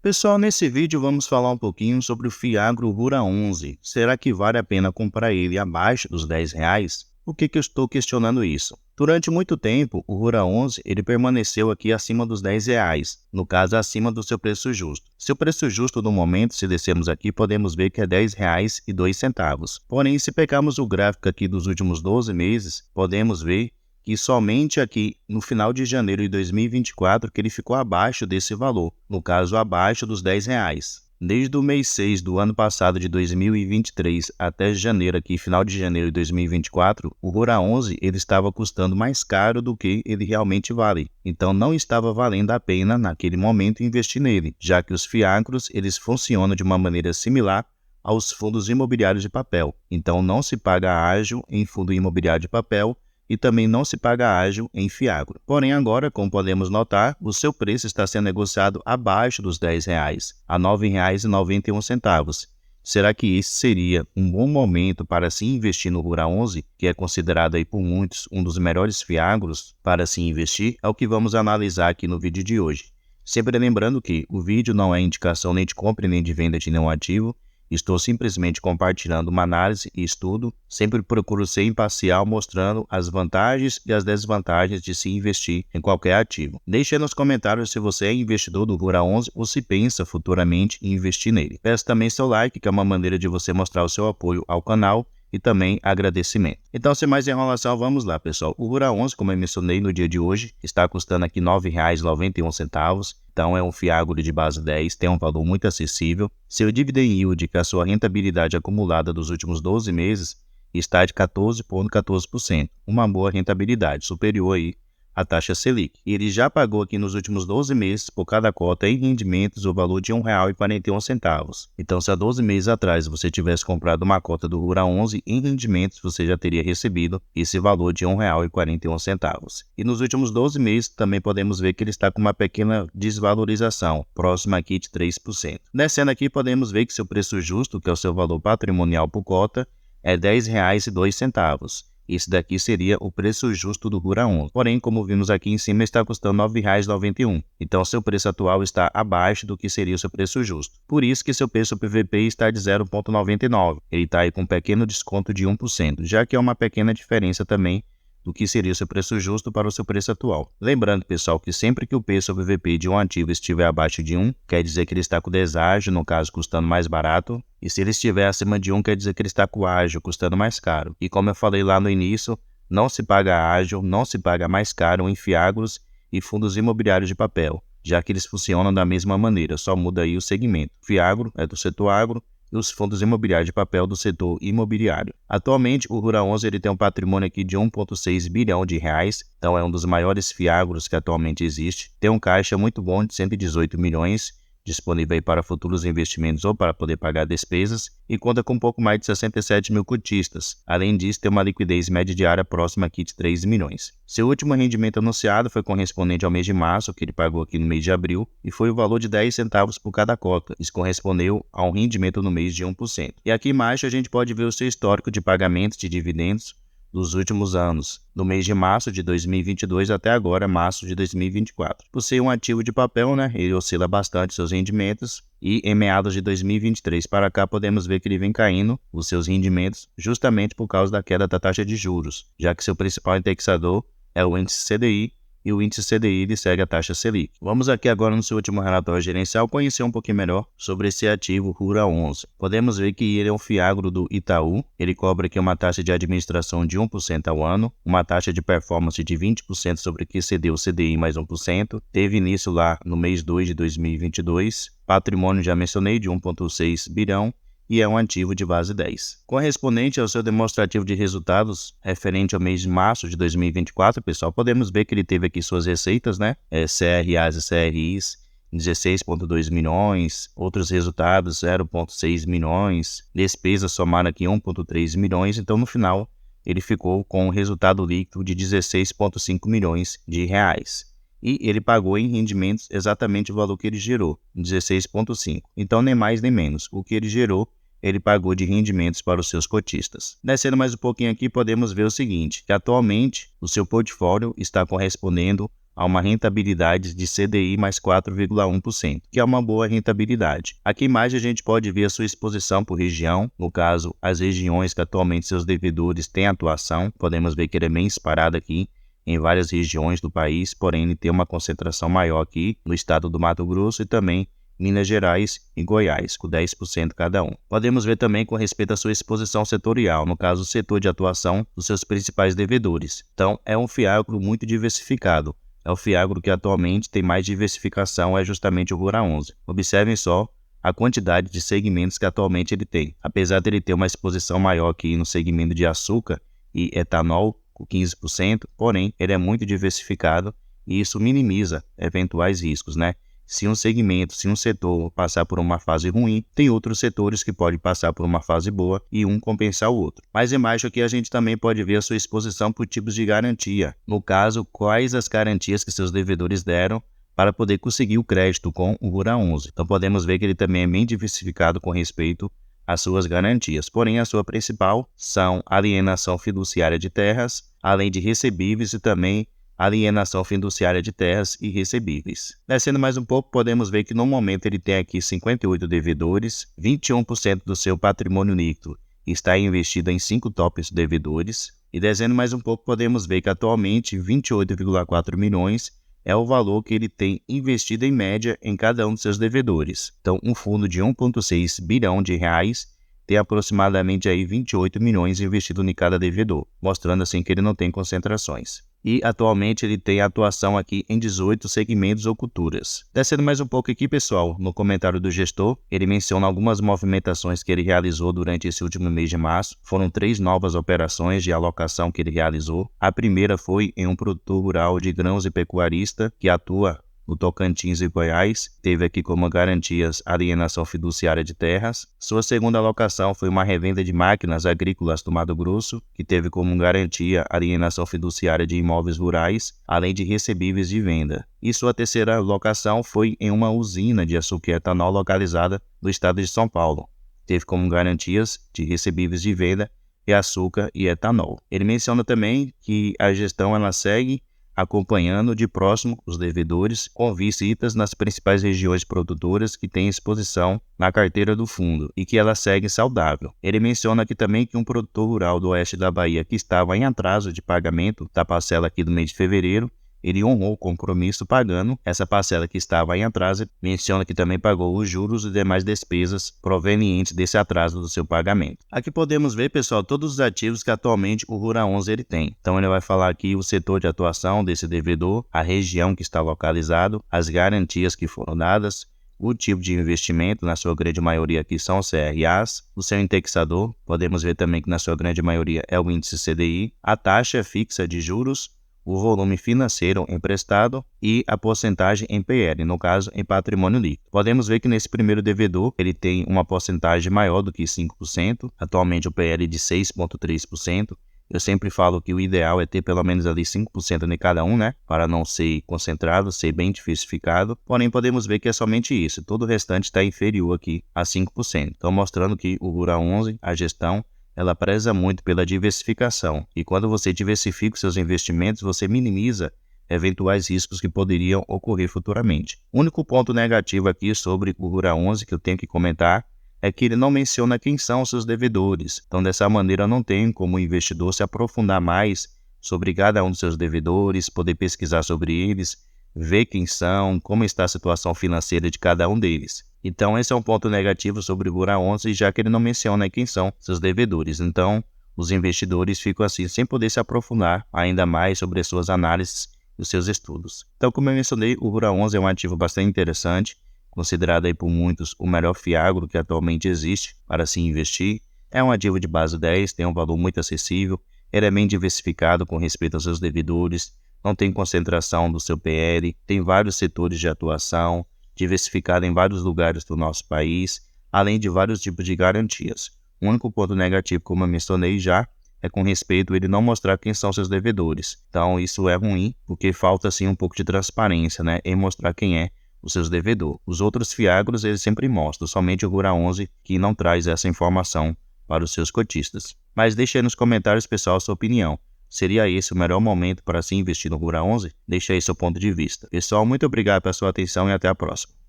Pessoal, nesse vídeo vamos falar um pouquinho sobre o Fiagro Rura 11. Será que vale a pena comprar ele abaixo dos R$10? Por que eu estou questionando isso? Durante muito tempo, o Rura 11 ele permaneceu aqui acima dos R$10, no caso acima do seu preço justo. Seu preço justo no momento, se descermos aqui, podemos ver que é R$10,02. Porém, se pegarmos o gráfico aqui dos últimos 12 meses, podemos ver que somente aqui no final de janeiro de 2024 que ele ficou abaixo desse valor, no caso abaixo dos R$10. Desde o mês 6 do ano passado de 2023 até janeiro aqui, final de janeiro de 2024, o Rura 11 ele estava custando mais caro do que ele realmente vale. Então não estava valendo a pena naquele momento investir nele, já que os fiagros eles funcionam de uma maneira similar aos fundos imobiliários de papel. Então não se paga ágio em fundo imobiliário de papel e também não se paga ágio em fiagro. Porém, agora, como podemos notar, o seu preço está sendo negociado abaixo dos R$10, a R$ 9,91. Será que esse seria um bom momento para se investir no Rura 11, que é considerado aí por muitos um dos melhores fiagros para se investir? É o que vamos analisar aqui no vídeo de hoje. Sempre lembrando que o vídeo não é indicação nem de compra nem de venda de nenhum ativo. Estou simplesmente compartilhando uma análise e estudo, sempre procuro ser imparcial mostrando as vantagens e as desvantagens de se investir em qualquer ativo. Deixe nos comentários se você é investidor do Rura 11 ou se pensa futuramente em investir nele. Peço também seu like, que é uma maneira de você mostrar o seu apoio ao canal e também agradecimento. Então, sem mais enrolação, vamos lá, pessoal. O Rura 11, como eu mencionei no dia de hoje, está custando aqui R$ 9,91. Então, é um fiagro de base 10, tem um valor muito acessível. Seu dividend yield, que é a sua rentabilidade acumulada dos últimos 12 meses, está de 14,14%. Uma boa rentabilidade, superior aí a taxa Selic. E ele já pagou aqui nos últimos 12 meses por cada cota em rendimentos o valor de R$ 1,41. Então, se há 12 meses atrás você tivesse comprado uma cota do Rura 11 em rendimentos, você já teria recebido esse valor de R$ 1,41. E nos últimos 12 meses também podemos ver que ele está com uma pequena desvalorização, próxima aqui de 3%. Descendo aqui podemos ver que seu preço justo, que é o seu valor patrimonial por cota, é R$ 10,02. Esse daqui seria o preço justo do Rura 11. Porém, como vimos aqui em cima, está custando R$ 9,91. Então, seu preço atual está abaixo do que seria o seu preço justo. Por isso que seu preço PVP está de 0,99. Ele está aí com um pequeno desconto de 1%, já que é uma pequena diferença também do que seria o seu preço justo para o seu preço atual. Lembrando, pessoal, que sempre que o preço PVP de um ativo estiver abaixo de 1, quer dizer que ele está com deságio, no caso, custando mais barato. E se ele estiver acima de 1, quer dizer que ele está com ágio, custando mais caro. E como eu falei lá no início, não se paga ágio, não se paga mais caro em fiagros e fundos imobiliários de papel, já que eles funcionam da mesma maneira, só muda aí o segmento. O fiagro é do setor agro e os fundos imobiliários de papel do setor imobiliário. Atualmente, o Rura 11 ele tem um patrimônio aqui de 1,6 bilhão de reais, então é um dos maiores fiagros que atualmente existe. Tem um caixa muito bom de 118 milhões, disponível aí para futuros investimentos ou para poder pagar despesas, e conta com um pouco mais de 67 mil cotistas. Além disso, tem uma liquidez média diária próxima aqui de 3 milhões. Seu último rendimento anunciado foi correspondente ao mês de março, que ele pagou aqui no mês de abril, e foi o valor de 10 centavos por cada cota. Isso correspondeu a um rendimento no mês de 1%. E aqui embaixo a gente pode ver o seu histórico de pagamentos de dividendos dos últimos anos, do mês de março de 2022 até agora, março de 2024. Por ser um ativo de papel, ele oscila bastante seus rendimentos e em meados de 2023 para cá podemos ver que ele vem caindo os seus rendimentos justamente por causa da queda da taxa de juros, já que seu principal indexador é o índice CDI, e o índice CDI ele segue a taxa Selic. Vamos aqui agora no seu último relatório gerencial conhecer um pouquinho melhor sobre esse ativo Rura 11. Podemos ver que ele é um fiagro do Itaú, ele cobra aqui uma taxa de administração de 1% ao ano, uma taxa de performance de 20% sobre o que excedeu o CDI mais 1%, teve início lá no mês 2 de 2022, patrimônio já mencionei de 1,6 bilhão, e é um ativo de base 10. Correspondente ao seu demonstrativo de resultados referente ao mês de março de 2024, pessoal, podemos ver que ele teve aqui suas receitas, CRAs e CRIs, 16,2 milhões, outros resultados 0,6 milhões, despesas somaram aqui 1,3 milhões, então no final ele ficou com um resultado líquido de 16,5 milhões de reais. E ele pagou em rendimentos exatamente o valor que ele gerou, 16,5. Então nem mais nem menos, o que ele gerou ele pagou de rendimentos para os seus cotistas. Descendo mais um pouquinho aqui, podemos ver o seguinte, que atualmente o seu portfólio está correspondendo a uma rentabilidade de CDI mais 4,1%, que é uma boa rentabilidade. Aqui embaixo a gente pode ver a sua exposição por região, no caso, as regiões que atualmente seus devedores têm atuação. Podemos ver que ele é bem disparado aqui em várias regiões do país, porém ele tem uma concentração maior aqui no estado do Mato Grosso e também Minas Gerais e Goiás, com 10% cada um. Podemos ver também com respeito à sua exposição setorial, no caso o setor de atuação dos seus principais devedores. Então é um fiagro muito diversificado. É o fiagro que atualmente tem mais diversificação, é justamente o Rural 11. Observem só a quantidade de segmentos que atualmente ele tem. Apesar de ele ter uma exposição maior aqui no segmento de açúcar e etanol, com 15%, porém ele é muito diversificado e isso minimiza eventuais riscos, né? Se um segmento, se um setor passar por uma fase ruim, tem outros setores que podem passar por uma fase boa e um compensar o outro. Mais embaixo aqui a gente também pode ver a sua exposição por tipos de garantia. No caso, quais as garantias que seus devedores deram para poder conseguir o crédito com o Rural 11. Então podemos ver que ele também é bem diversificado com respeito às suas garantias. Porém, a sua principal são alienação fiduciária de terras, além de recebíveis e também alienação fiduciária de terras e recebíveis. Descendo mais um pouco, podemos ver que no momento ele tem aqui 58 devedores, 21% do seu patrimônio líquido está investido em 5 tops devedores. E descendo mais um pouco, podemos ver que atualmente 28,4 milhões é o valor que ele tem investido em média em cada um dos seus devedores. Então, um fundo de 1,6 bilhão de reais tem aproximadamente aí 28 milhões investido em cada devedor, mostrando assim que ele não tem concentrações. E atualmente ele tem atuação aqui em 18 segmentos ou culturas. Descendo mais um pouco aqui, pessoal, no comentário do gestor, ele menciona algumas movimentações que ele realizou durante esse último mês de março. Foram 3 novas operações de alocação que ele realizou. A primeira foi em um produtor rural de grãos e pecuarista que atua no Tocantins e Goiás, teve aqui como garantias a alienação fiduciária de terras. Sua segunda alocação foi uma revenda de máquinas agrícolas do Mato Grosso, que teve como garantia a alienação fiduciária de imóveis rurais, além de recebíveis de venda. E sua terceira alocação foi em uma usina de açúcar e etanol localizada no estado de São Paulo. Teve como garantias de recebíveis de venda e açúcar e etanol. Ele menciona também que a gestão ela segue acompanhando de próximo os devedores com visitas nas principais regiões produtoras que têm exposição na carteira do fundo e que ela segue saudável. Ele menciona aqui também que um produtor rural do oeste da Bahia que estava em atraso de pagamento da parcela aqui do mês de fevereiro, ele honrou o compromisso pagando essa parcela que estava em atraso. Menciona que também pagou os juros e demais despesas provenientes desse atraso do seu pagamento. Aqui podemos ver, pessoal, todos os ativos que atualmente o Rural 11 ele tem. Então ele vai falar aqui o setor de atuação desse devedor, a região que está localizado, as garantias que foram dadas, o tipo de investimento, na sua grande maioria aqui são CRAs, o seu indexador, podemos ver também que na sua grande maioria é o índice CDI, a taxa fixa de juros, o volume financeiro emprestado e a porcentagem em PL, no caso em patrimônio líquido. Podemos ver que nesse primeiro devedor ele tem uma porcentagem maior do que 5%, atualmente o PL de 6,3%. Eu sempre falo que o ideal é ter pelo menos ali 5% em cada um, né? Para não ser concentrado, ser bem diversificado. Porém, podemos ver que é somente isso. Todo o restante está inferior aqui a 5%. Então, mostrando que o Rural 11, a gestão, ela preza muito pela diversificação. E quando você diversifica os seus investimentos, você minimiza eventuais riscos que poderiam ocorrer futuramente. O único ponto negativo aqui sobre o Rural 11 que eu tenho que comentar é que ele não menciona quem são os seus devedores. Então, dessa maneira, não tem como o investidor se aprofundar mais sobre cada um dos seus devedores, poder pesquisar sobre eles, ver quem são, como está a situação financeira de cada um deles. Então, esse é um ponto negativo sobre o Rural 11, já que ele não menciona quem são seus devedores. Então, os investidores ficam assim, sem poder se aprofundar ainda mais sobre as suas análises e os seus estudos. Então, como eu mencionei, o Rural 11 é um ativo bastante interessante, considerado aí por muitos o melhor fiagro que atualmente existe para se investir. É um ativo de base 10, tem um valor muito acessível, ele é bem diversificado com respeito aos seus devedores, não tem concentração do seu PL, tem vários setores de atuação, diversificado em vários lugares do nosso país, além de vários tipos de garantias. O único ponto negativo, como eu mencionei já, é com respeito a ele não mostrar quem são seus devedores. Então isso é ruim, porque falta assim um pouco de transparência, né, em mostrar quem é o seus devedor. Os outros fiagros eles sempre mostram, somente o Rural 11 que não traz essa informação para os seus cotistas. Mas deixe aí nos comentários, pessoal, a sua opinião. Seria esse o melhor momento para se investir no Rura 11? Deixe aí seu ponto de vista. Pessoal, muito obrigado pela sua atenção e até a próxima.